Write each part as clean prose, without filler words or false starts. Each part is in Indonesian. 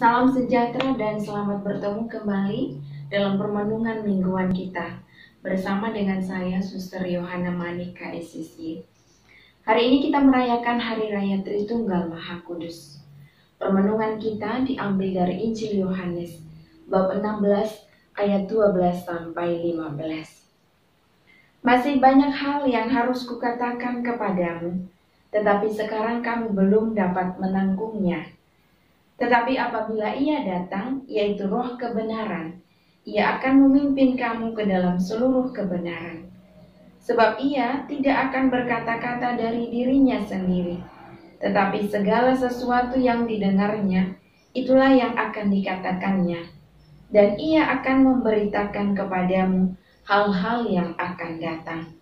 Salam sejahtera dan selamat bertemu kembali dalam permenungan mingguan kita bersama dengan saya Suster Yohana Manika SSY. Hari ini kita merayakan Hari Raya Tritunggal Maha Kudus. Permenungan kita diambil dari Injil Yohanes bab 16 ayat 12 sampai 15. Masih banyak hal yang harus kukatakan kepadamu, tetapi sekarang kamu belum dapat menangkungnya. Tetapi apabila Ia datang, yaitu Roh kebenaran, Ia akan memimpin kamu ke dalam seluruh kebenaran. Sebab Ia tidak akan berkata-kata dari dirinya sendiri, tetapi segala sesuatu yang didengarnya, itulah yang akan dikatakannya. Dan Ia akan memberitakan kepadamu hal-hal yang akan datang.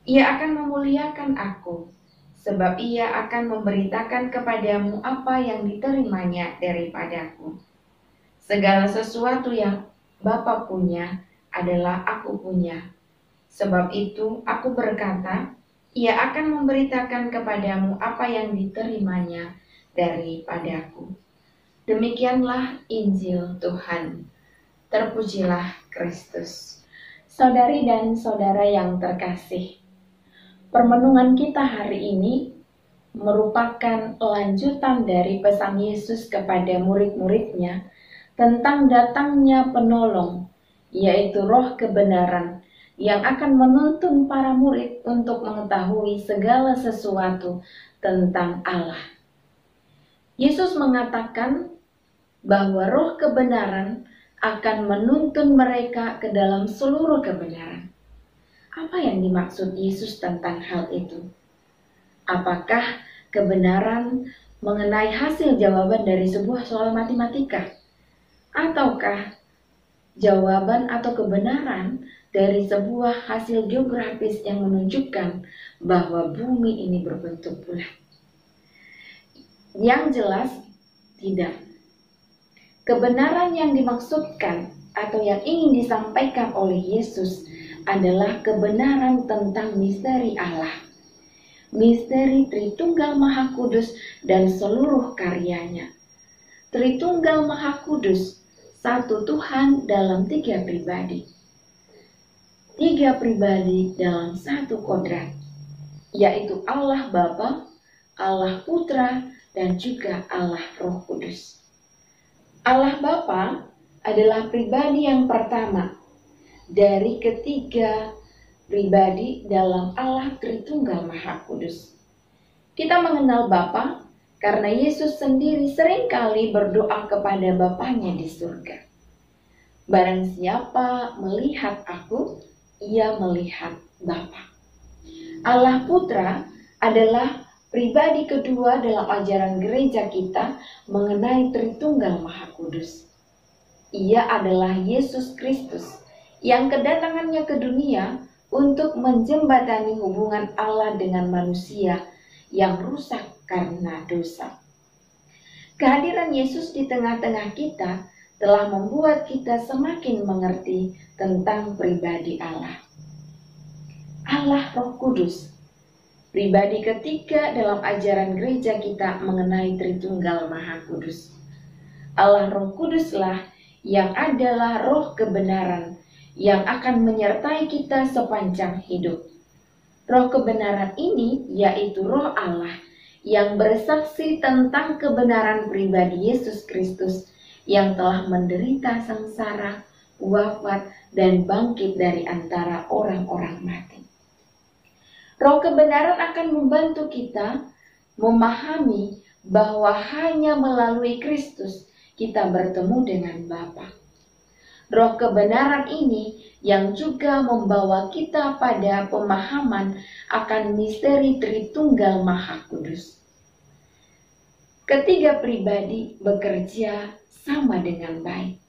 Ia akan memuliakan Aku, sebab Ia akan memberitakan kepadamu apa yang diterimanya daripadaku. Segala sesuatu yang Bapa punya adalah Aku punya. Sebab itu Aku berkata, Ia akan memberitakan kepadamu apa yang diterimanya daripadaku. Demikianlah Injil Tuhan. Terpujilah Kristus. Saudari dan saudara yang terkasih, permenungan kita hari ini merupakan lanjutan dari pesan Yesus kepada murid-muridnya tentang datangnya penolong, yaitu Roh kebenaran yang akan menuntun para murid untuk mengetahui segala sesuatu tentang Allah. Yesus mengatakan bahwa Roh kebenaran akan menuntun mereka ke dalam seluruh kebenaran. Apa yang dimaksud Yesus tentang hal itu? Apakah kebenaran mengenai hasil jawaban dari sebuah soal matematika? Ataukah jawaban atau kebenaran dari sebuah hasil geografis yang menunjukkan bahwa bumi ini berbentuk bulat? Yang jelas, tidak. Kebenaran yang dimaksudkan atau yang ingin disampaikan oleh Yesus adalah kebenaran tentang misteri Allah, misteri Tritunggal Maha Kudus dan seluruh karyanya. Tritunggal Maha Kudus, satu Tuhan dalam tiga pribadi. Tiga pribadi dalam satu kodrat, yaitu Allah Bapa, Allah Putra, dan juga Allah Roh Kudus. Allah Bapa adalah pribadi yang pertama dari ketiga pribadi dalam Allah Tritunggal Maha Kudus. Kita mengenal Bapa karena Yesus sendiri seringkali berdoa kepada Bapanya di surga. Barang siapa melihat Aku, ia melihat Bapa. Allah Putra adalah pribadi kedua dalam ajaran gereja kita mengenai Tritunggal Maha Kudus. Ia adalah Yesus Kristus yang kedatangannya ke dunia untuk menjembatani hubungan Allah dengan manusia yang rusak karena dosa. Kehadiran Yesus di tengah-tengah kita telah membuat kita semakin mengerti tentang pribadi Allah. Allah Roh Kudus, pribadi ketiga dalam ajaran gereja kita mengenai Tritunggal Maha Kudus. Allah Roh Kuduslah yang adalah Roh kebenaran yang akan menyertai kita sepanjang hidup. Roh kebenaran ini yaitu Roh Allah yang bersaksi tentang kebenaran pribadi Yesus Kristus yang telah menderita sengsara, wafat, dan bangkit dari antara orang-orang mati. Roh kebenaran akan membantu kita memahami bahwa hanya melalui Kristus kita bertemu dengan Bapa. Roh kebenaran ini yang juga membawa kita pada pemahaman akan misteri Tritunggal Maha Kudus. Ketiga pribadi bekerja sama dengan baik,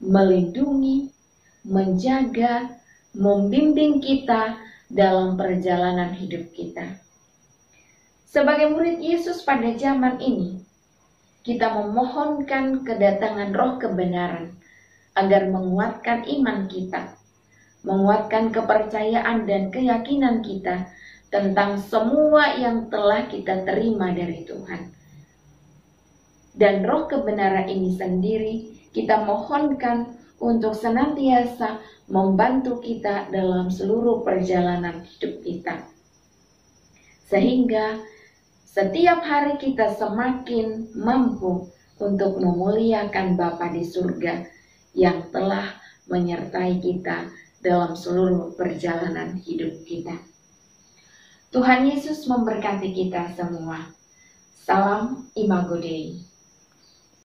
melindungi, menjaga, membimbing kita dalam perjalanan hidup kita. Sebagai murid Yesus pada zaman ini, kita memohonkan kedatangan Roh kebenaran agar menguatkan iman kita, menguatkan kepercayaan dan keyakinan kita tentang semua yang telah kita terima dari Tuhan. Dan roh kebenaran ini sendiri kita mohonkan untuk senantiasa membantu kita dalam seluruh perjalanan hidup kita. Sehingga setiap hari kita semakin mampu untuk memuliakan Bapa di surga yang telah menyertai kita dalam seluruh perjalanan hidup kita. Tuhan Yesus memberkati kita semua. Salam Imago Dei.